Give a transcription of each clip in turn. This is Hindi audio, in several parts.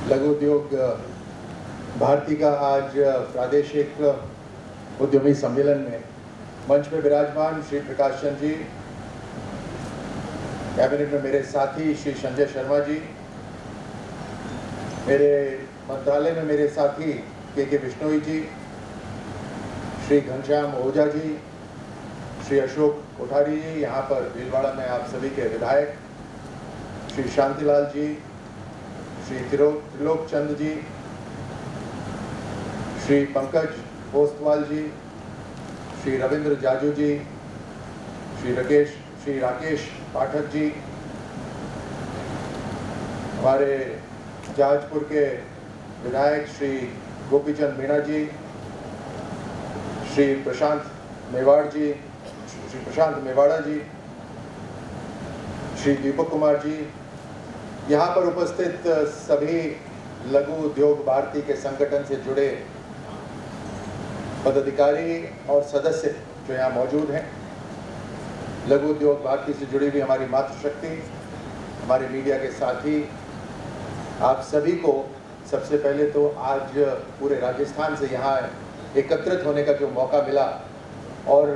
लघु उद्योग भारती का आज प्रादेशिक उद्यमी सम्मेलन में मंच में विराजमान श्री प्रकाश चंद जी, कैबिनेट में मेरे साथी श्री संजय शर्मा जी, मेरे मंत्रालय में मेरे साथी के बिश्नोई जी, श्री घनश्याम ओझा जी, श्री अशोक कोठारी जी, यहाँ पर भीलवाड़ा में आप सभी के विधायक श्री शांतिलाल जी, श्री त्रिलोक चंद जी, श्री पंकज पोस्तवाल जी, श्री रविंद्र जाजू जी, श्री राकेश पाठक जी, हमारे जहाजपुर के विधायक श्री गोपीचंद मीणा जी, श्री प्रशांत मेवाड़ा जी, श्री दीपक कुमार जी, यहाँ पर उपस्थित सभी लघु उद्योग भारती के संगठन से जुड़े पदाधिकारी और सदस्य जो यहाँ मौजूद हैं, लघु उद्योग भारती से जुड़ी हुई हमारी मातृशक्ति, हमारे मीडिया के साथी, आप सभी को सबसे पहले तो आज पूरे राजस्थान से यहाँ एकत्रित होने का जो मौका मिला और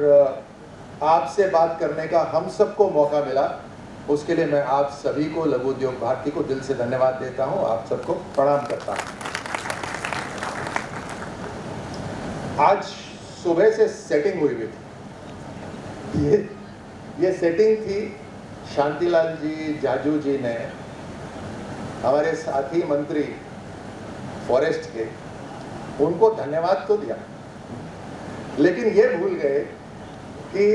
आपसे बात करने का हम सबको मौका मिला, उसके लिए मैं आप सभी को, लघु उद्योग भारती को दिल से धन्यवाद देता हूँ, आप सबको प्रणाम करता हूँ। आज सुबह से सेटिंग हुई थी, ये सेटिंग थी शांतिलाल जी, जाजू जी ने हमारे साथी मंत्री फॉरेस्ट के, उनको धन्यवाद तो दिया, लेकिन ये भूल गए कि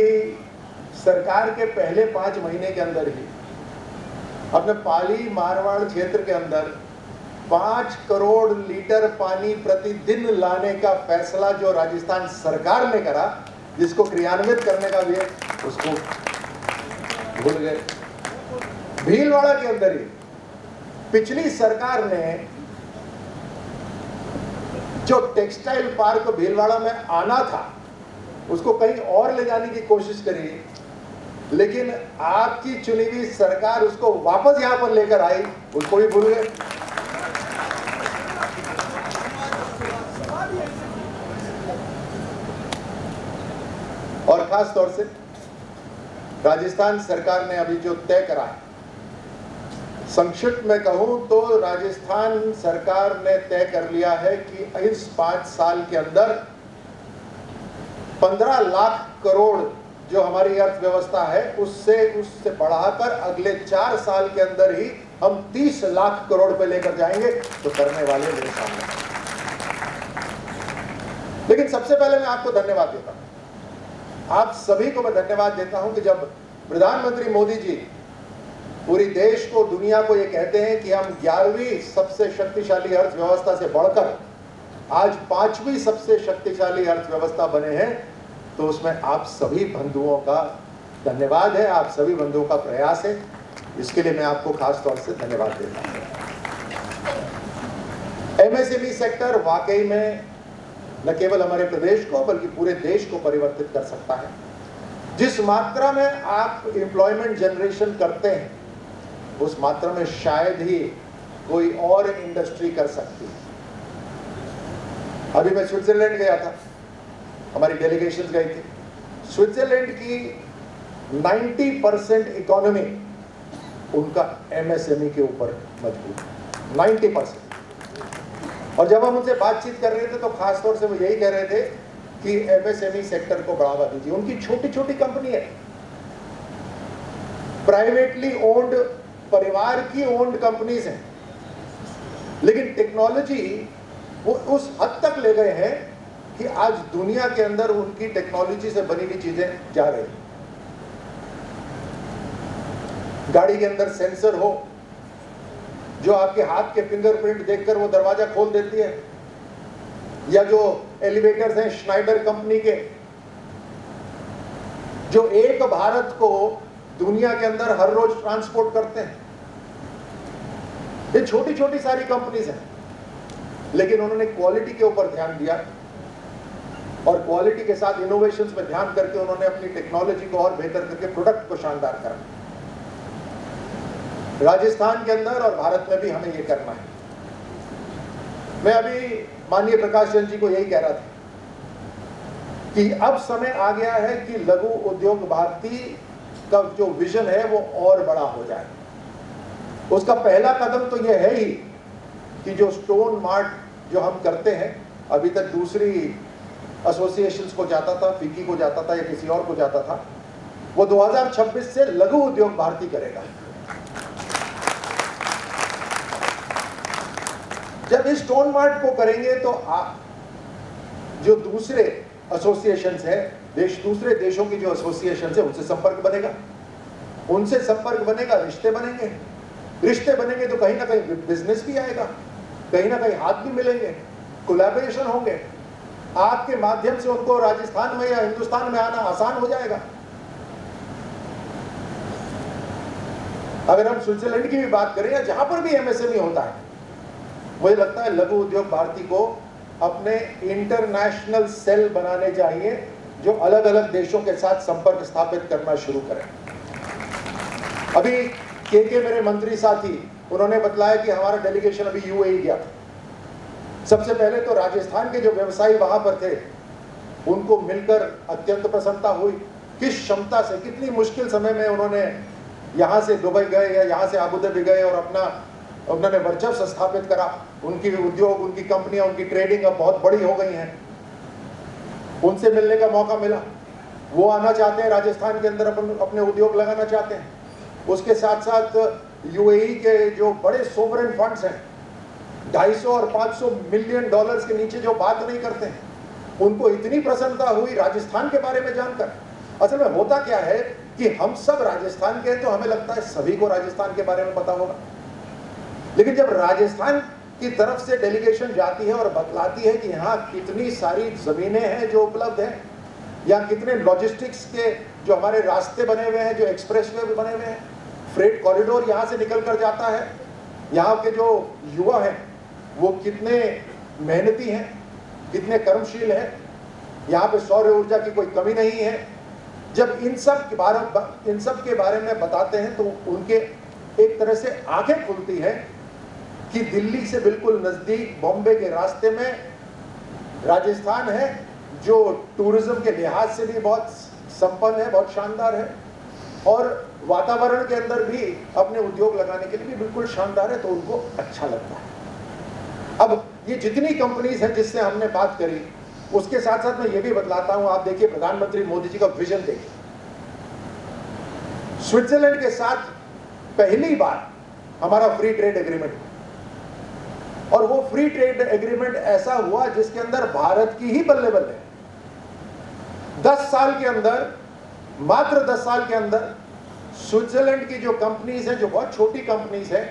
सरकार के पहले 5 महीने के अंदर ही अपने पाली मारवाड़ क्षेत्र के अंदर 5 करोड़ लीटर पानी प्रतिदिन लाने का फैसला जो राजस्थान सरकार ने करा, जिसको क्रियान्वित करने का भी है, उसको भूल गए। भीलवाड़ा के अंदर ही पिछली सरकार ने जो टेक्सटाइल पार्क भीलवाड़ा में आना था, उसको कहीं और ले जाने की कोशिश करी, लेकिन आपकी चुनी हुई सरकार उसको वापस यहां पर लेकर आई, उसको भी भूल गए। और खास तौर से राजस्थान सरकार ने अभी जो तय करा है, संक्षिप्त में कहूं तो राजस्थान सरकार ने तय कर लिया है कि इस 5 साल के अंदर 15 लाख करोड़ जो हमारी अर्थव्यवस्था है उससे बढ़ाकर अगले 4 साल के अंदर ही हम 30 लाख करोड़ पे लेकर जाएंगे, तो करने वाले मेरे सामने। लेकिन सबसे पहले मैं आपको धन्यवाद देता हूं, आप सभी को मैं धन्यवाद देता हूं कि जब प्रधानमंत्री मोदी जी पूरी देश को, दुनिया को ये कहते हैं कि हम 11वीं सबसे शक्तिशाली अर्थव्यवस्था से बढ़कर आज 5वीं सबसे शक्तिशाली अर्थव्यवस्था बने हैं, तो उसमें आप सभी बंधुओं का धन्यवाद है, आप सभी बंधुओं का प्रयास है, इसके लिए मैं आपको खास तौर से धन्यवाद देता हूं। एमएसएमई सेक्टर वाकई में न केवल हमारे प्रदेश को बल्कि पूरे देश को परिवर्तित कर सकता है। जिस मात्रा में आप एम्प्लॉयमेंट जनरेशन करते हैं, उस मात्रा में शायद ही कोई और इंडस्ट्री कर सकती है। अभी मैं स्विट्जरलैंड गया था, हमारी डेलीगेशन गई थी। स्विट्जरलैंड की 90% इकोनॉमी उनका एमएसएमई के ऊपर मजबूत है, 90%। और जब हम उनसे बातचीत कर रहे थे तो खास तौर से वो यही कह रहे थे कि एमएसएमई सेक्टर को बढ़ावा दीजिए। उनकी छोटी छोटी कंपनी है, प्राइवेटली ओन्ड, परिवार की ओन्ड कंपनीज हैं, लेकिन टेक्नोलॉजी वो उस हद तक ले गए हैं कि आज दुनिया के अंदर उनकी टेक्नोलॉजी से बनी हुई चीजें जा रही हैं। गाड़ी के अंदर सेंसर हो जो आपके हाथ के फिंगरप्रिंट देखकर वो दरवाजा खोल देती है, या जो एलिवेटर्स हैं श्नाइडर कंपनी के, जो एक भारत को दुनिया के अंदर हर रोज ट्रांसपोर्ट करते हैं। ये छोटी छोटी सारी कंपनीज हैं, लेकिन उन्होंने क्वालिटी के ऊपर ध्यान दिया और क्वालिटी के साथ इनोवेशंस में ध्यान करके उन्होंने अपनी टेक्नोलॉजी को और बेहतर करके प्रोडक्ट को शानदार करा। राजस्थान के अंदर और भारत में भी हमें ये करना है। मैं अभी माननीय प्रकाश चंद्र जी को यही कह रहा था कि अब समय आ गया है कि लघु उद्योग भारती का जो विजन है वो और बड़ा हो जाए। उसका पहला कदम तो यह है ही कि जो स्टोन मार्ट जो हम करते हैं, अभी तक दूसरी एसोसिएशंस को जाता था, फिक्की को जाता था या किसी और को जाता था, वो 2026 से लघु उद्योग भारती करेगा। जब इस स्टोन मार्ट को करेंगे तो जो दूसरे एसोसिएशंस है, दूसरे देशों की जो एसोसिएशंस है, उनसे संपर्क बनेगा, उनसे संपर्क बनेगा, रिश्ते बनेंगे, रिश्ते बनेंगे तो कहीं ना कहीं बिजनेस भी आएगा, कहीं ना कहीं हाथ भी मिलेंगे, कोलैबोरेशन होंगे। आपके माध्यम से उनको राजस्थान में या हिंदुस्तान में आना आसान हो जाएगा। अगर हम स्विट्जरलैंड की भी बात करें या जहां पर भी एमएसएमई होता है, मुझे लगता है लघु उद्योग भारती को अपने इंटरनेशनल सेल बनाने चाहिए जो अलग अलग देशों के साथ संपर्क स्थापित करना शुरू करें। अभी के मेरे मंत्री साथी उन्होंने बतलाया कि हमारा डेलीगेशन अभी यूएई गया था। सबसे पहले तो राजस्थान के जो व्यवसायी वहां पर थे उनको मिलकर अत्यंत प्रसन्नता हुई। किस क्षमता से, कितनी मुश्किल समय में उन्होंने यहाँ से दुबई गए या यहाँ से अबू धाबी गए और उन्होंने वर्चस्व स्थापित करा। उनकी उद्योग, उनकी कंपनियां, उनकी ट्रेडिंग अब बहुत बड़ी हो गई हैं। उनसे मिलने का मौका मिला। वो आना चाहते हैं राजस्थान के अंदर, अपने उद्योग लगाना चाहते हैं। उसके साथ साथ यूएई के जो बड़े सोवरेन फंड्स हैं, 250 और 500 मिलियन डॉलर्स के नीचे जो बात नहीं करते हैं, उनको इतनी प्रसन्नता हुई राजस्थान के बारे में जानकर। असल में होता क्या है कि हम सब राजस्थान के हैं तो हमें लगता है सभी को राजस्थान के बारे में पता होगा, लेकिन जब राजस्थान की तरफ से डेलीगेशन जाती है और बतलाती है कि यहाँ कितनी सारी जमीनें हैं जो उपलब्ध हैं, या कितने लॉजिस्टिक्स के जो हमारे रास्ते बने हुए हैं, जो एक्सप्रेसवे बने हुए हैं, फ्रेट कॉरिडोर यहाँ से निकल कर जाता है, यहाँ के जो युवा हैं वो कितने मेहनती हैं, कितने कर्मशील हैं, यहाँ पे सौर ऊर्जा की कोई कमी नहीं है। जब इन सब के बारे में बताते हैं तो उनके एक तरह से आंखें खुलती है कि दिल्ली से बिल्कुल नजदीक बॉम्बे के रास्ते में राजस्थान है, जो टूरिज्म के लिहाज से भी बहुत संपन्न है, बहुत शानदार है, और वातावरण के अंदर भी अपने उद्योग लगाने के लिए भी बिल्कुल शानदार है, तो उनको अच्छा लगता है। अब ये जितनी कंपनीज हैं जिससे हमने बात करी, उसके साथ साथ मैं ये भी बतलाता हूं। आप देखिए, प्रधानमंत्री मोदी जी का विजन देखिए। स्विट्जरलैंड के साथ पहली बार हमारा फ्री ट्रेड एग्रीमेंट, और वो फ्री ट्रेड एग्रीमेंट ऐसा हुआ जिसके अंदर भारत की ही बल्ले बल्ले 10 साल के अंदर, मात्र 10 साल के अंदर स्विट्जरलैंड की जो कंपनीज हैं, जो बहुत छोटी कंपनीज हैं,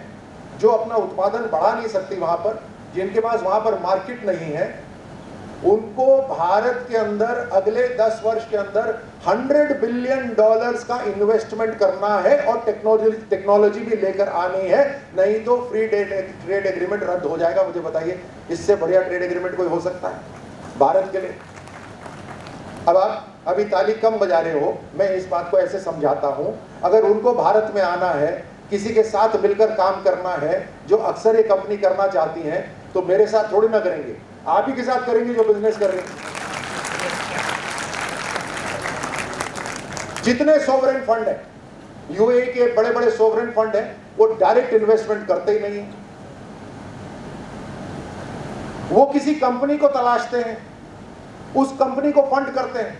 जो अपना उत्पादन बढ़ा नहीं सकती वहां पर, जिनके पास वहां पर मार्केट नहीं है, उनको भारत के अंदर अगले 10 वर्ष के अंदर $100 बिलियन का इन्वेस्टमेंट करना है और टेक्नोलॉजी भी लेकर आनी है, नहीं तो फ्री ट्रेड एग्रीमेंट रद्द हो जाएगा। मुझे बताइए, इससे बढ़िया ट्रेड एग्रीमेंट कोई हो सकता है भारत के लिए? अब आप अभी ताली कम बजा रहे हो, मैं इस बात को ऐसे समझाता हूं, अगर उनको भारत में आना है, किसी के साथ मिलकर काम करना है, जो अक्सर ये कंपनी करना चाहती हैं, तो मेरे साथ थोड़ी ना करेंगे, आप ही के साथ करेंगे जो बिजनेस कर रहे हैं। जितने सोवरेन फंड है, यूएई के बड़े बड़े सोवरेन फंड है, वो डायरेक्ट इन्वेस्टमेंट करते ही नहीं है। वो किसी कंपनी को तलाशते हैं, उस कंपनी को फंड करते हैं,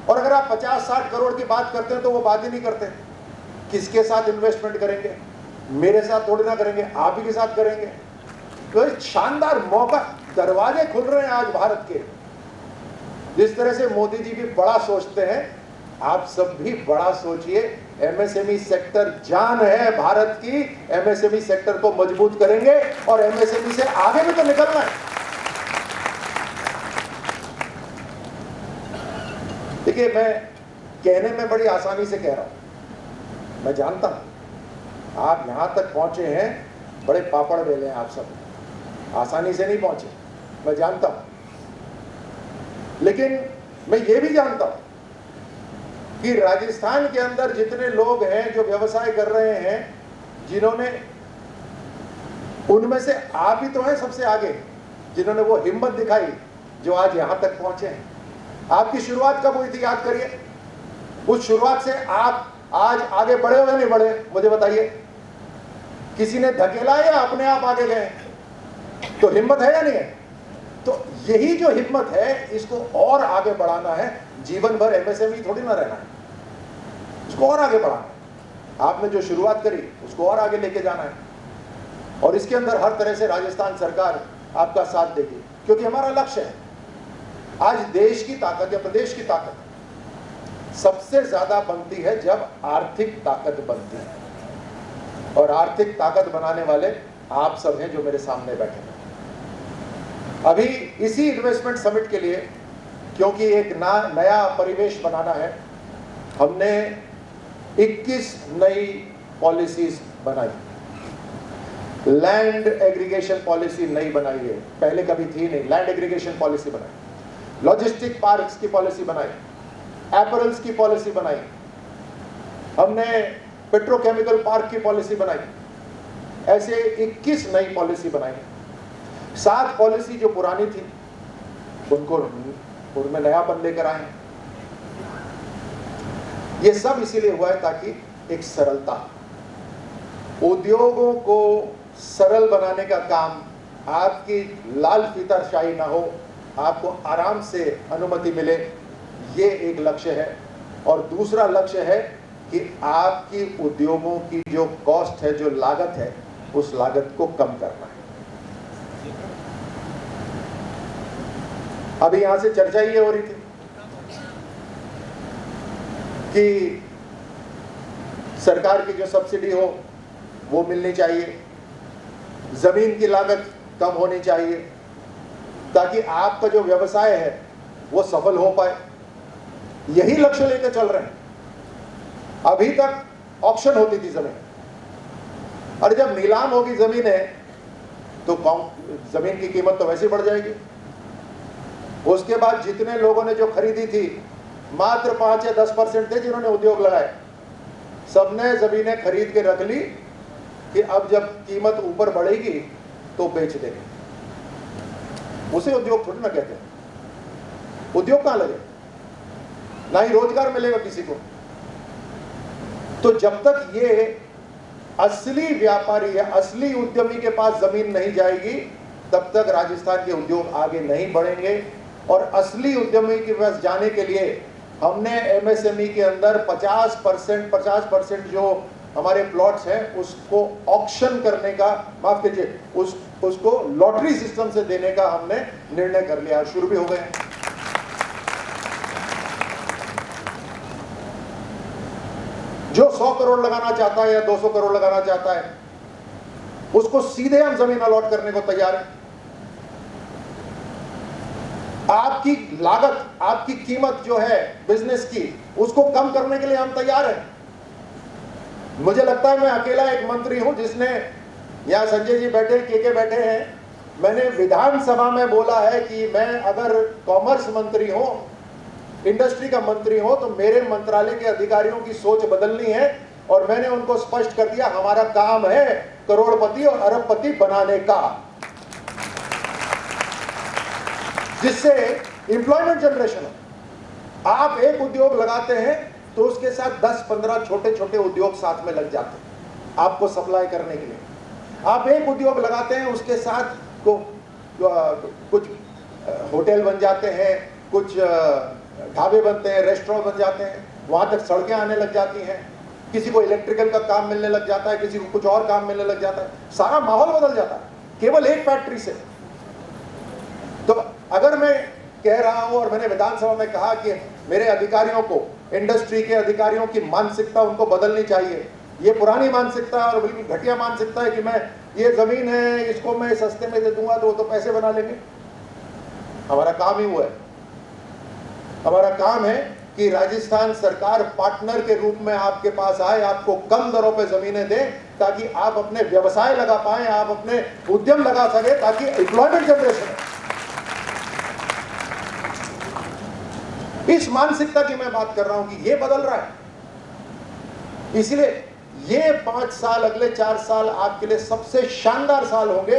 और अगर आप 50-60 करोड़ की बात करते हैं तो वो बात ही नहीं करते। किसके साथ इन्वेस्टमेंट करेंगे? मेरे साथ थोड़ी ना करेंगे, आप ही के साथ करेंगे। तो एक शानदार मौका, दरवाजे खुल रहे हैं आज भारत के। जिस तरह से मोदी जी भी बड़ा सोचते हैं, आप सब भी बड़ा सोचिए। एमएसएमई सेक्टर जान है भारत की, एमएसएमई सेक्टर को मजबूत करेंगे और एमएसएमई से आगे भी तो निकलना है। देखिए, मैं कहने में बड़ी आसानी से कह रहा हूं, मैं जानता हूं आप यहां तक पहुंचे हैं, बड़े पापड़ बेले हैं आप सब, आसानी से नहीं पहुंचे, मैं जानता हूं। लेकिन मैं ये भी जानता हूं कि राजस्थान के अंदर जितने लोग हैं जो व्यवसाय कर रहे हैं, जिन्होंने, उनमें से आप ही तो हैं सबसे आगे। जिन्होंने वो हिम्मत दिखाई जो आज यहां तक पहुंचे हैं। आपकी शुरुआत कब हुई थी याद करिए। उस शुरुआत से आप आज आगे बढ़े हो या नहीं बढ़े, मुझे बताइए। किसी ने धकेला या अपने आप आगे गए? तो हिम्मत है या नहीं है? तो यही जो हिम्मत है, इसको और आगे बढ़ाना है। जीवन भर एमएसएमई थोड़ी ना रहना है, उसको और आगे बढ़ाना है। आपने जो शुरुआत करी उसको और आगे लेके जाना है, और इसके अंदर हर तरह से राजस्थान सरकार आपका साथ देगी, क्योंकि हमारा लक्ष्य है। आज देश की ताकत या प्रदेश की ताकत सबसे ज्यादा बनती है जब आर्थिक ताकत बनती है, और आर्थिक ताकत बनाने वाले आप सब हैं जो मेरे सामने बैठे हैं। अभी इसी इन्वेस्टमेंट समिट के लिए, क्योंकि एक नया परिवेश बनाना है, हमने 21 नई पॉलिसीज बनाई। लैंड एग्रीगेशन पॉलिसी नई बनाई है, पहले कभी थी नहीं। लैंड एग्रीगेशन पॉलिसी बनाई, लॉजिस्टिक पार्क्स की पॉलिसी बनाई, एपरल्स की पॉलिसी बनाई, हमने पेट्रोकेमिकल पार्क की पॉलिसी बनाई। ऐसे 21 नई पॉलिसी बनाई। 7 पॉलिसी जो पुरानी थी उनको उनमें नयापन लेकर आए। ये सब इसीलिए हुआ है ताकि एक सरलता, उद्योगों को सरल बनाने का काम, आपकी लाल फीताशाही ना हो, आपको आराम से अनुमति मिले, ये एक लक्ष्य है। और दूसरा लक्ष्य है कि आपकी उद्योगों की जो कॉस्ट है, जो लागत है, उस लागत को कम करना है। अभी यहां से चर्चा ये हो रही थी कि सरकार की जो सब्सिडी हो वो मिलनी चाहिए, जमीन की लागत कम होनी चाहिए, ताकि आपका जो व्यवसाय है वो सफल हो पाए। यही लक्ष्य लेकर चल रहे हैं। अभी तक ऑक्शन होती थी जमीन, और जब नीलाम होगी जमीन है तो जमीन की कीमत तो वैसे बढ़ जाएगी। उसके बाद जितने लोगों ने जो खरीदी थी, मात्र 5 या 10% थे जिन्होंने उद्योग लगाए। सबने जमीनें खरीद के रख ली कि अब जब कीमत ऊपर बढ़ेगी तो बेच देंगे। उसे उद्योग थोड़ी ना कहते हैं। उद्योग कहां लगे, ना ही रोजगार मिलेगा किसी को। तो जब तक ये असली व्यापारी या असली उद्यमी के पास जमीन नहीं जाएगी, तब तक राजस्थान के उद्योग आगे नहीं बढ़ेंगे। और असली उद्यमी के पास जाने के लिए हमने एमएसएमई के अंदर 50% जो हमारे प्लॉट्स हैं उसको ऑक्शन करने का, माफ कीजिए, उसको लॉटरी सिस्टम से देने का हमने निर्णय कर लिया, शुरू भी हो गए हैं। जो 100 करोड़ लगाना चाहता है या 200 करोड़ लगाना चाहता है, उसको सीधे हम जमीन अलॉट करने को तैयार हैं। आपकी लागत, आपकी कीमत जो है बिजनेस की, उसको कम करने के लिए हम तैयार हैं। मुझे लगता है मैं अकेला एक मंत्री हूं जिसने, यहां संजय जी बैठे, के बैठे हैं, मैंने विधानसभा में बोला है कि मैं अगर कॉमर्स मंत्री हूं, इंडस्ट्री का मंत्री हो, तो मेरे मंत्रालय के अधिकारियों की सोच बदलनी है। और मैंने उनको स्पष्ट कर दिया, हमारा काम है करोड़पति और अरबपति बनाने का, जिससे एम्प्लॉयमेंट जनरेशन हो। आप एक उद्योग लगाते हैं तो उसके साथ 10-15 छोटे छोटे उद्योग साथ में लग जाते हैं आपको सप्लाई करने के लिए। आप एक उद्योग लगाते हैं, उसके साथ कुछ होटल बन जाते हैं, कुछ ढाबे बनते हैं, रेस्टोरेंट बन जाते हैं, वहां तक सड़कें आने लग जाती हैं, किसी को इलेक्ट्रिकल का काम मिलने लग जाता है, किसी को कुछ और काम मिलने लग जाता है, सारा माहौल बदल जाता है केवल एक फैक्ट्री से। तो अगर मैं कह रहा हूं, और मैंने विधानसभा में कहा कि मेरे अधिकारियों को, इंडस्ट्री के अधिकारियों की मानसिकता उनको बदलनी चाहिए। ये पुरानी मानसिकता और बिल्कुल घटिया मानसिकता है कि मैं, ये जमीन है, इसको मैं सस्ते में दे दूंगा तो वो तो पैसे बना लेंगे। हमारा काम ही वो है। हमारा काम है कि राजस्थान सरकार पार्टनर के रूप में आपके पास आए, आपको कम दरों पे जमीनें दे, ताकि आप अपने व्यवसाय लगा पाए, आप अपने उद्यम लगा सके, ताकि एम्प्लॉयमेंट जनरेशन है। इस मानसिकता की मैं बात कर रहा हूं कि ये बदल रहा है। इसलिए ये 5 साल, अगले 4 साल आपके लिए सबसे शानदार साल होंगे,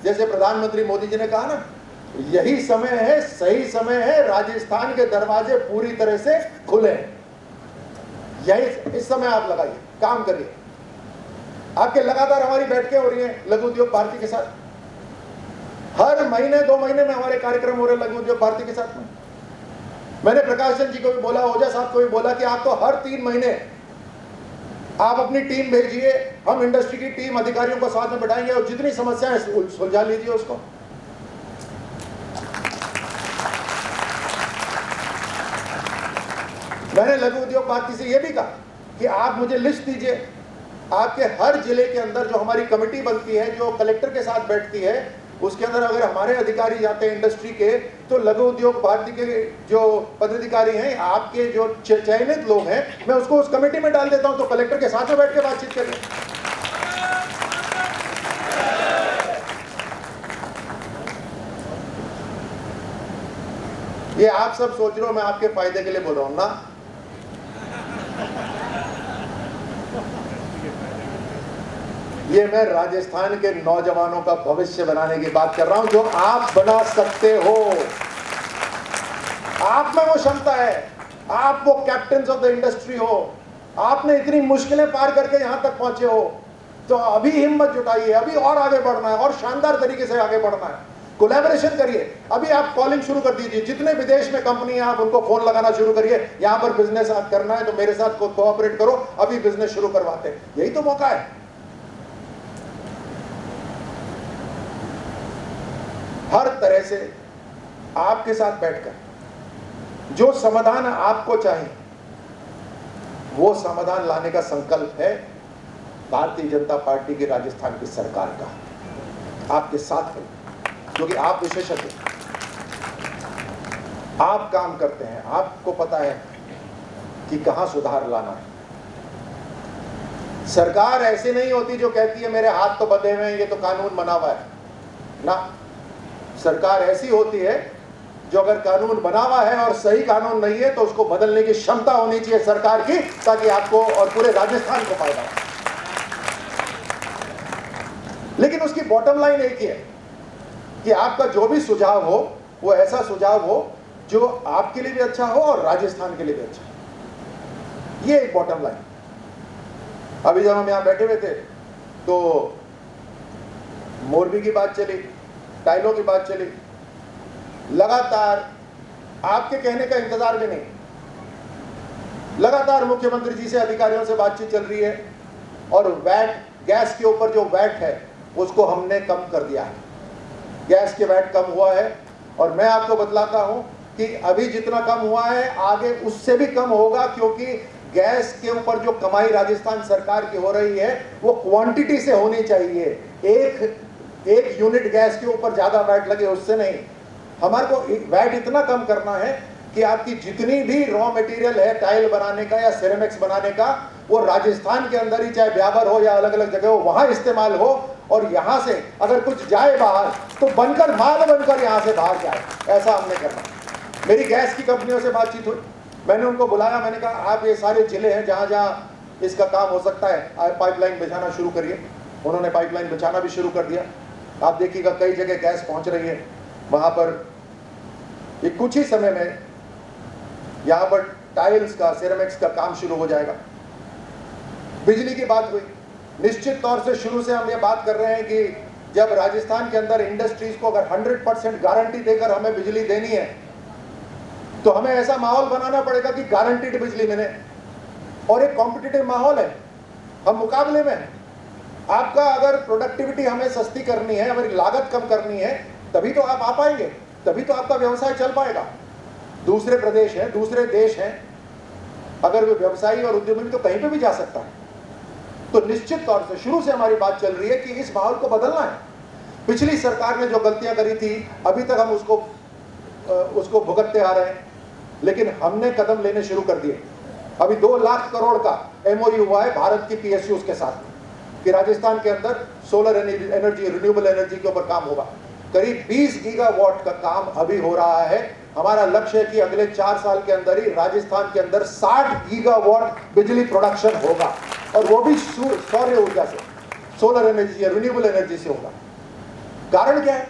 जैसे प्रधानमंत्री मोदी जी ने कहा ना, यही समय है, सही समय है, राजस्थान के दरवाजे पूरी तरह से खुले हैं। यही इस समय आप लगाइए, काम करिए। आपके लगातार हमारी बैठकें हो रही हैं लघु उद्योग भारती के साथ, हर महीने 2 महीने में हमारे कार्यक्रम हो रहे हैं लघु उद्योग भारती के साथ में। मैंने प्रकाश चंद जी को भी बोला, ओझा साहब को भी बोला कि आप तो हर 3 महीने आप अपनी टीम भेजिए, हम इंडस्ट्री की टीम अधिकारियों को साथ में बैठाएंगे और जितनी समस्याएं सुलझा लीजिए उसको। मैंने लघु उद्योग भारती से यह भी कहा कि आप मुझे लिस्ट दीजिए, आपके हर जिले के अंदर जो हमारी कमेटी बनती है, जो कलेक्टर के साथ बैठती है, उसके अंदर अगर हमारे अधिकारी जाते हैं इंडस्ट्री के, तो लघु उद्योग भारती के जो पदाधिकारी हैं, आपके जो चयनित लोग हैं, मैं उसको उस कमेटी में डाल देता हूं, तो कलेक्टर के साथ में बैठ के बातचीत करें। ये आप सब सोच रहे हो मैं आपके फायदे के लिए बोल रहा हूं ना। ये मैं राजस्थान के नौजवानों का भविष्य बनाने की बात कर रहा हूं, जो आप बना सकते हो। आप में वो क्षमता है, आप वो कैप्टन ऑफ द इंडस्ट्री हो, आपने इतनी मुश्किलें पार करके यहां तक पहुंचे हो, तो अभी हिम्मत जुटाइए, अभी और आगे बढ़ना है और शानदार तरीके से आगे बढ़ना है। कोलैबोरेशन करिए, अभी आप कॉलिंग शुरू कर दीजिए, जितने विदेश में कंपनी है आप उनको फोन लगाना शुरू करिए, यहां पर बिजनेस करना है तो मेरे साथ कोऑपरेट करो, अभी बिजनेस शुरू करवाते हैं। यही तो मौका है। हर तरह से आपके साथ बैठकर जो समाधान आपको चाहिए वो समाधान लाने का संकल्प है भारतीय जनता पार्टी की राजस्थान की सरकार का, आपके साथ है, क्योंकि आप विशेषज्ञ, आप काम करते हैं, आपको पता है कि कहां सुधार लाना है। सरकार ऐसे नहीं होती जो कहती है मेरे हाथ तो बंधे हुए हैं, ये तो कानून बना हुआ है ना। सरकार ऐसी होती है जो अगर कानून बना हुआ है और सही कानून नहीं है तो उसको बदलने की क्षमता होनी चाहिए सरकार की, ताकि आपको और पूरे राजस्थान को फायदा हो। लेकिन उसकी बॉटम लाइन एक ही है कि आपका जो भी सुझाव हो वो ऐसा सुझाव हो जो आपके लिए भी अच्छा हो और राजस्थान के लिए भी अच्छा हो। ये एक बॉटम लाइन। अभी जब हम यहां बैठे हुए थे तो मोरबी की बात चली, टाइलों की बात चली, लगातार आपके कहने का इंतजार भी नहीं, लगातार मुख्यमंत्री जी से अधिकारियों से बातचीत चल रही है और वैट, गैस के ऊपर जो वैट है उसको हमने कम कर दिया है। गैस के वैट कम हुआ है और मैं आपको बतलाता हूं कि अभी जितना कम हुआ है आगे उससे भी कम होगा, क्योंकि गैस के ऊपर जो कमाई राजस्थान सरकार की हो रही है वो क्वांटिटी से होनी चाहिए। एक यूनिट गैस के ऊपर ज्यादा वैट लगे उससे नहीं, हमारे को वैट इतना कम करना है कि आपकी जितनी भी रॉ मटेरियल है टाइल बनाने का या सिरेमिक्स बनाने का, वो राजस्थान के अंदर ही, चाहे ब्यावर हो या अलग अलग जगह हो, वहां इस्तेमाल हो, और यहां से अगर कुछ जाए बाहर तो बनकर, माल बनकर यहां से बाहर जाए, ऐसा हमने करना। मेरी गैस की कंपनियों से बातचीत हुई, मैंने उनको बुलाया, मैंने कहा आप ये सारे जिले हैं जहां जहां इसका काम हो सकता है पाइपलाइन बिछाना शुरू करिए। उन्होंने पाइपलाइन बिछाना भी शुरू कर दिया। आप देखिएगा कई जगह गैस पहुंच रही है, वहां पर ये कुछ ही समय में यहां पर टाइल्स का, सिरेमिक्स का काम शुरू हो जाएगा। बिजली की बात हुई, निश्चित तौर से शुरू से हम ये बात कर रहे हैं कि जब राजस्थान के अंदर इंडस्ट्रीज को अगर 100% गारंटी देकर हमें बिजली देनी है तो हमें ऐसा माहौल बनाना पड़ेगा कि गारंटीड बिजली मिले, और एक कॉम्पिटिटिव माहौल है, हम मुकाबले में हैं। आपका अगर प्रोडक्टिविटी हमें सस्ती करनी है, हमारी लागत कम करनी है, तभी तो आप आ पाएंगे, तभी तो आपका व्यवसाय चल पाएगा। दूसरे प्रदेश हैं, दूसरे देश हैं, अगर वे व्यवसायी और उद्यमी तो कहीं पे भी जा सकता है। तो निश्चित तौर से शुरू से हमारी बात चल रही है कि इस माहौल को बदलना है। पिछली सरकार ने जो गलतियां करी थी अभी तक हम उसको भुगतते आ रहे हैं, लेकिन हमने कदम लेने शुरू कर दिए। अभी 2 लाख करोड़ का MOU हुआ है भारत की PSUs के साथ कि राजस्थान के अंदर सोलर एनर्जी, रिन्यूएबल एनर्जी के ऊपर काम होगा। करीब 20 गीगावाट का काम अभी हो रहा है। हमारा लक्ष्य है कि अगले 4 साल के अंदर ही राजस्थान के अंदर 60 गीगावाट बिजली प्रोडक्शन होगा, और वो भी सौर्य ऊर्जा से, सोलर एनर्जी या रिन्यूएबल एनर्जी से होगा। कारण क्या है?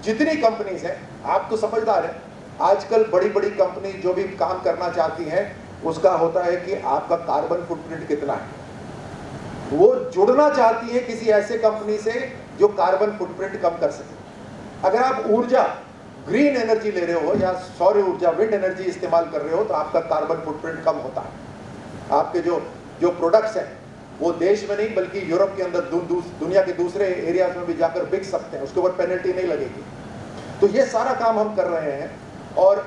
जितनी कंपनीज हैं, आप तो समझदार हैं, आजकल बड़ी बड़ी कंपनी जो भी काम करना चाहती हैं उसका होता है कि आपका कार्बन फुटप्रिंट कितना है। वो जुड़ना चाहती है किसी ऐसे कंपनी से जो कार्बन फुटप्रिंट कम कर सके। अगर आप ऊर्जा ग्रीन एनर्जी ले रहे हो या सौर ऊर्जा विंड एनर्जी इस्तेमाल कर रहे हो तो आपका कार्बन फुटप्रिंट कम होता है। आपके जो प्रोडक्ट्स हैं वो देश में नहीं बल्कि यूरोप के अंदर दुनिया के दूसरे एरियाज में भी जाकर बिक सकते हैं, उसके ऊपर पेनल्टी नहीं लगेगी। तो ये सारा काम हम कर रहे हैं। और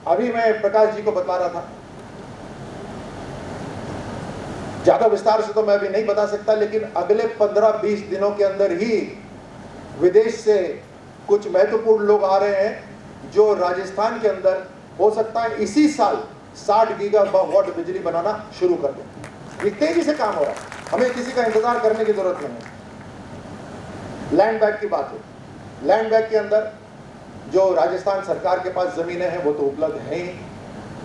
अभी मैं प्रकाश जी को बता रहा था, ज्यादा विस्तार से तो मैं अभी नहीं बता सकता, लेकिन अगले 15-20 दिनों के अंदर ही विदेश से कुछ महत्वपूर्ण लोग आ रहे हैं जो राजस्थान के अंदर हो सकता है इसी साल 60 गीगावाट बिजली बनाना शुरू कर दें। ये तेजी से काम हो रहा है, हमें किसी का इंतजार करने की जरूरत नहीं है। लैंड बैंक की बात है, लैंड बैंक के अंदर जो राजस्थान सरकार के पास जमीनें हैं वो तो उपलब्ध है ही।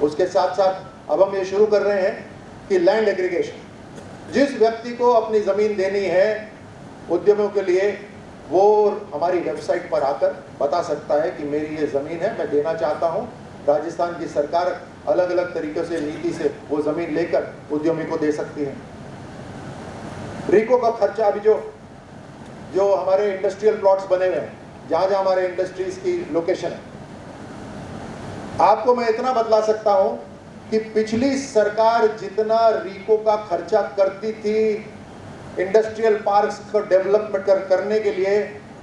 उसके साथ साथ अब हम ये शुरू कर रहे हैं कि लैंड एग्रीगेशन, जिस व्यक्ति को अपनी जमीन देनी है उद्यमों के लिए, वो हमारी वेबसाइट पर आकर बता सकता है कि मेरी ये जमीन है, मैं देना चाहता हूँ। राजस्थान की सरकार अलग अलग तरीकों से नीति से वो जमीन लेकर उद्यमी को दे सकती है। रिको का खर्चा अभी जो हमारे इंडस्ट्रियल प्लॉट्स बने हुए हैं, जहां जहां हमारे इंडस्ट्रीज की लोकेशन है, आपको मैं इतना बतला सकता हूं कि पिछली सरकार जितना रिको का खर्चा करती थी इंडस्ट्रियल पार्क्स को डेवलपमेंट करने के लिए,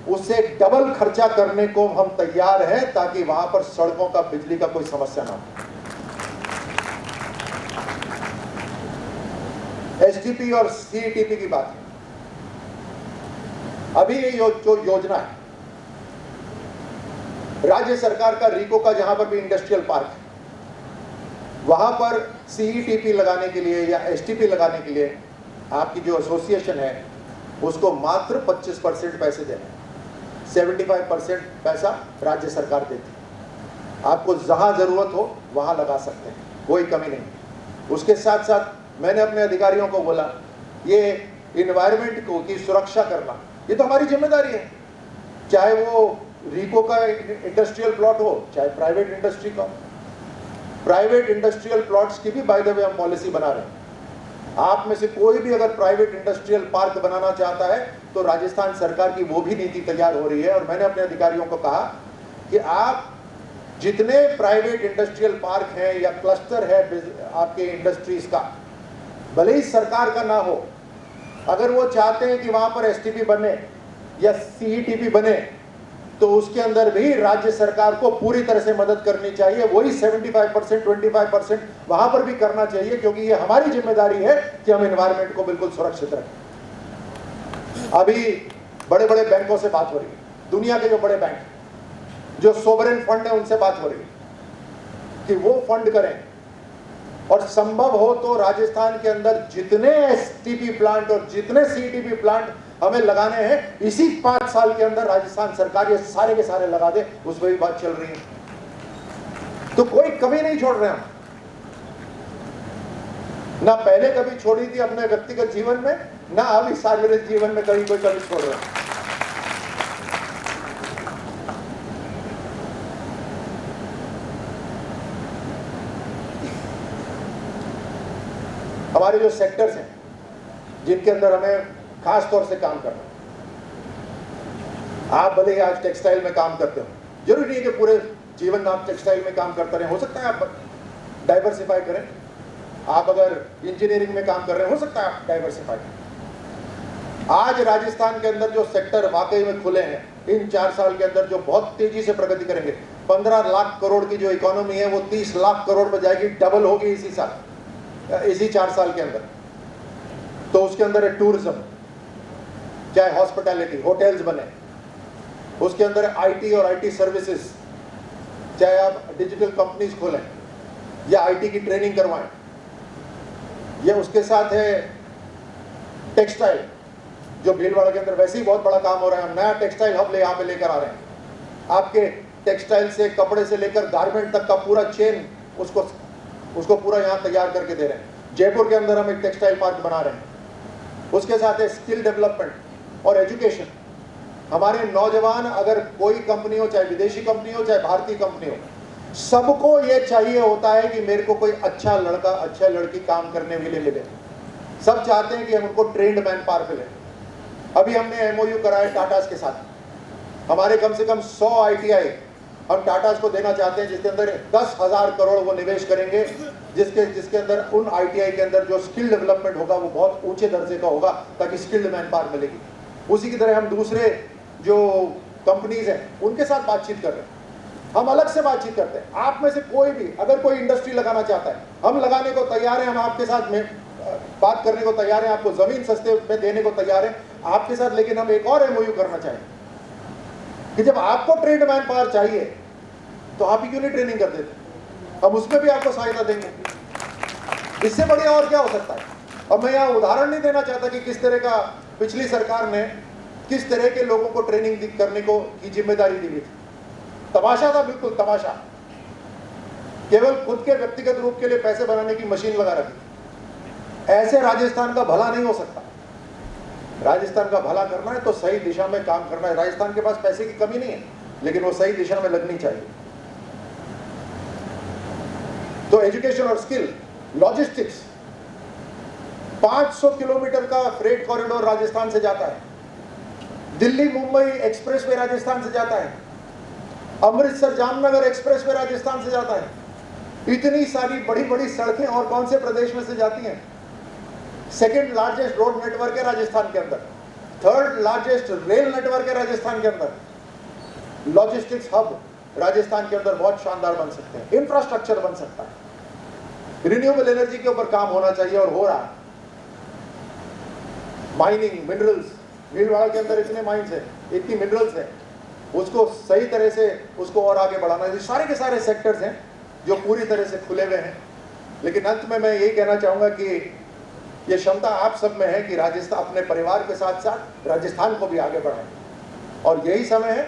उससे डबल खर्चा करने को हम तैयार हैं ताकि वहां पर सड़कों का, बिजली का कोई समस्या ना हो। एसटीपी और सीईटीपी की बात है, अभी ये जो योजना है राज्य सरकार का, रिको का जहां पर भी इंडस्ट्रियल पार्क है वहां पर सीईटीपी लगाने के लिए या एसटीपी लगाने के लिए आपकी जो एसोसिएशन है उसको मात्र 25% पैसे देने हैं, 75% पैसा राज्य सरकार देती है। आपको जहां जरूरत हो वहां लगा सकते हैं, कोई कमी नहीं। उसके साथ साथ मैंने अपने अधिकारियों को बोला, ये इन्वायरमेंट को की सुरक्षा करना ये तो हमारी जिम्मेदारी है, चाहे वो रिको का इंडस्ट्रियल प्लॉट हो चाहे प्राइवेट इंडस्ट्री का। प्राइवेट इंडस्ट्रियल प्लॉट्स की भी बाय द वे हम पॉलिसी बना रहे हैं। आप में से कोई भी अगर प्राइवेट इंडस्ट्रियल पार्क बनाना चाहता है तो राजस्थान सरकार की वो भी नीति तैयार हो रही है। और मैंने अपने अधिकारियों को कहा कि आप जितने प्राइवेट इंडस्ट्रियल पार्क हैं या क्लस्टर है आपके इंडस्ट्रीज का, भले ही सरकार का ना हो, अगर वो चाहते हैं कि वहां पर एसटीपी बने या सीईटीपी बने तो उसके अंदर भी राज्य सरकार को पूरी तरह से मदद करनी चाहिए। वही 75% 25% वहां पर भी करना चाहिए, क्योंकि ये हमारी जिम्मेदारी है कि हम एनवायरनमेंट को बिल्कुल सुरक्षित रखें। अभी बड़े बड़े बैंकों से बात हो रही है, दुनिया के जो बड़े बैंक जो सोवरेन फंड है उनसे बात हो रही है कि वो फंड करें और संभव हो तो राजस्थान के अंदर जितने एसटीपी प्लांट और जितने सीईटीपी प्लांट हमें लगाने हैं इसी 5 साल के अंदर राजस्थान सरकार ये सारे के सारे लगा दे, उस पर भी बात चल रही है। तो कोई कमी नहीं छोड़ रहे हम, ना पहले कभी छोड़ी थी अपने व्यक्तिगत जीवन में, ना अभी सार्वजनिक जीवन में कभी कोई कमी छोड़ रहे हैं। हमारे जो सेक्टर्स हैं जिनके अंदर हमें खास तौर से काम करना, आप भले ही आज टेक्सटाइल में काम करते हो, जरूरी नहीं कि पूरे जीवन में आप टेक्सटाइल में काम करते रहे, हो सकता है आप डाइवर्सिफाई करें। आप अगर इंजीनियरिंग में काम कर रहे हैं, हो सकता है आप डाइवर्सिफाई करें। आज राजस्थान के अंदर जो सेक्टर वाकई में खुले हैं, इन 4 साल के अंदर जो बहुत तेजी से प्रगति करेंगे, 15 लाख करोड़ की जो इकोनॉमी है वो 30 लाख करोड़ पर जाएगी, डबल होगी इसी साल, इसी 4 साल के अंदर। तो उसके अंदर है टूरिज्म, चाहे हॉस्पिटैलिटी, होटल्स बने, उसके अंदर आईटी और आईटी सर्विसेज, चाहे आप डिजिटल कंपनीज खोलें या आईटी की ट्रेनिंग करवाएं, ये उसके साथ है टेक्सटाइल, जो भीलवाड़ा के अंदर वैसे ही बहुत बड़ा काम हो रहा है। हम नया टेक्सटाइल हब यहाँ पे लेकर आ रहे हैं। आपके टेक्सटाइल से, कपड़े से लेकर गारमेंट तक का पूरा चेन उसको पूरा यहाँ तैयार करके दे रहे हैं। जयपुर के अंदर हम एक टेक्सटाइल पार्क बना रहे हैं। उसके साथ है स्किल डेवलपमेंट और एजुकेशन। हमारे नौजवान, अगर कोई कंपनी हो, चाहे विदेशी कंपनी हो चाहे भारतीय कंपनी हो, सबको ये चाहिए होता है कि मेरे को कोई अच्छा लड़का, अच्छा लड़की काम करने के लिए मिले। सब चाहते हैं कि हम उनको ट्रेंड मैन पावर मिले। अभी हमने एमओयू कराया टाटास के साथ। हमारे कम से कम 100 ITI हम टाटास को देना चाहते हैं, जिसके अंदर 10,000 करोड़ वो निवेश करेंगे, जिसके अंदर उन ITI के अंदर जो स्किल डेवलपमेंट होगा वो बहुत ऊंचे दर्जे का होगा, ताकि स्किल्ड मैन पावर मिलेगी। उसी की तरह हम दूसरे जो कंपनीज हैं उनके साथ बातचीत कर रहे हैं। हम अलग से बातचीत करते हैं। आप में से कोई भी अगर कोई इंडस्ट्री लगाना चाहता है, हम लगाने को तैयार हैं, हम आपके साथ में बात करने को तैयार हैं, आपको जमीन सस्ते में देने को तैयार हैं आपके साथ। लेकिन हम एक और MOU करना चाहेंगे कि जब आपको ट्रेंड मैन पावर चाहिए तो आप ही क्यों नहीं ट्रेनिंग कर देते, हम उसमें भी आपको सहायता देंगे। इससे बढ़िया और क्या हो सकता है। अब मैं यहाँ उदाहरण नहीं देना चाहता कि किस तरह का पिछली सरकार ने किस तरह के लोगों को ट्रेनिंग करने को की जिम्मेदारी दी थी। तमाशा था, बिल्कुल तमाशा। केवल खुद के व्यक्तिगत रूप के लिए पैसे बनाने की मशीन लगा रखी। ऐसे राजस्थान का भला नहीं हो सकता। राजस्थान का भला करना है तो सही दिशा में काम करना है। राजस्थान के पास पैसे की कमी नहीं है, लेकिन वो सही दिशा में लगनी चाहिए। तो एजुकेशन और स्किल, लॉजिस्टिक्स, 500 किलोमीटर का फ्रेट कॉरिडोर राजस्थान से जाता है। दिल्ली मुंबई एक्सप्रेसवे राजस्थान से जाता है। अमृतसर जामनगर एक्सप्रेसवे राजस्थान से जाता है। इतनी सारी बड़ी बड़ी सड़कें और कौन से प्रदेश में से जाती हैं। सेकेंड लार्जेस्ट रोड नेटवर्क है राजस्थान के अंदर, थर्ड लार्जेस्ट रेल नेटवर्क है राजस्थान के अंदर। लॉजिस्टिक्स हब राजस्थान के अंदर बहुत शानदार बन सकते हैं। इंफ्रास्ट्रक्चर बन सकता है। रिन्यूएबल एनर्जी के ऊपर काम होना चाहिए और हो रहा है। माइनिंग, मिनरल्स, भीलवाड़ा के अंदर इतने माइंस है, इतनी मिनरल्स है, उसको सही तरह से उसको और आगे बढ़ाना है। सारे के सारे सेक्टर्स हैं जो पूरी तरह से खुले हुए हैं। लेकिन अंत में मैं यही कहना चाहूँगा कि ये क्षमता आप सब में है कि राजस्थान अपने परिवार के साथ साथ राजस्थान को भी आगे बढ़ाएं। और यही समय है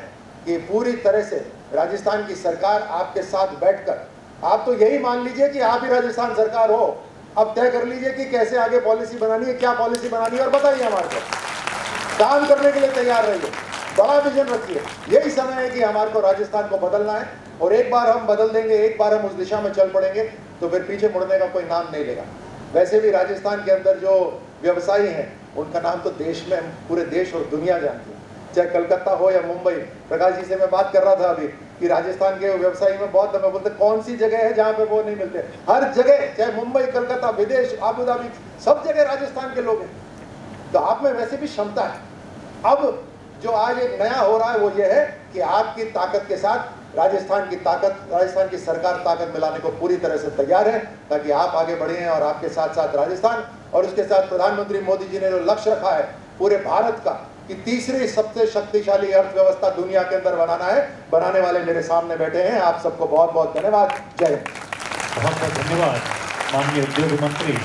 कि पूरी तरह से राजस्थान की सरकार आपके साथ बैठकर, आप तो यही मान लीजिए कि आप ही राजस्थान सरकार हो, अब तय कर लीजिए कि कैसे आगे पॉलिसी बनानी है, क्या पॉलिसी बनानी है, और बताइए हमारे को। काम करने के लिए तैयार रहिए, बड़ा विजन रखिए। यही समय है कि हमारे को राजस्थान को बदलना है। और एक बार हम बदल देंगे, एक बार हम उस दिशा में चल पड़ेंगे तो फिर पीछे मुड़ने का कोई नाम नहीं लेगा। वैसे भी राजस्थान के अंदर जो व्यवसायी हैं उनका नाम तो देश में, पूरे देश और दुनिया जानती है, चाहे कलकत्ता हो या मुंबई। प्रकाश जी से मैं बात कर रहा था अभी कि राजस्थान के व्यवसायी में बहुत दफे बोलते कौन सी जगह है जहाँ पे वो नहीं मिलते। हर जगह, चाहे मुंबई, कलकत्ता, विदेश, आबू धाबी, सब जगह राजस्थान के लोग हैं। तो आप में वैसे भी क्षमता है। अब जो आज एक नया हो रहा है वो ये है कि आपकी ताकत के साथ राजस्थान की ताकत, राजस्थान की सरकार ताकत मिलाने को पूरी तरह से तैयार है, ताकि आप आगे बढ़े और आपके साथ साथ राजस्थान, और उसके साथ प्रधानमंत्री मोदी जी ने जो लक्ष्य रखा है पूरे भारत का कि तीसरी सबसे शक्तिशाली अर्थव्यवस्था दुनिया के अंदर बनाना है, बनाने वाले मेरे सामने बैठे हैं। आप सबको बहुत बहुत धन्यवाद। जय हिंद। बहुत बहुत धन्यवाद माननीय उद्योग मंत्री।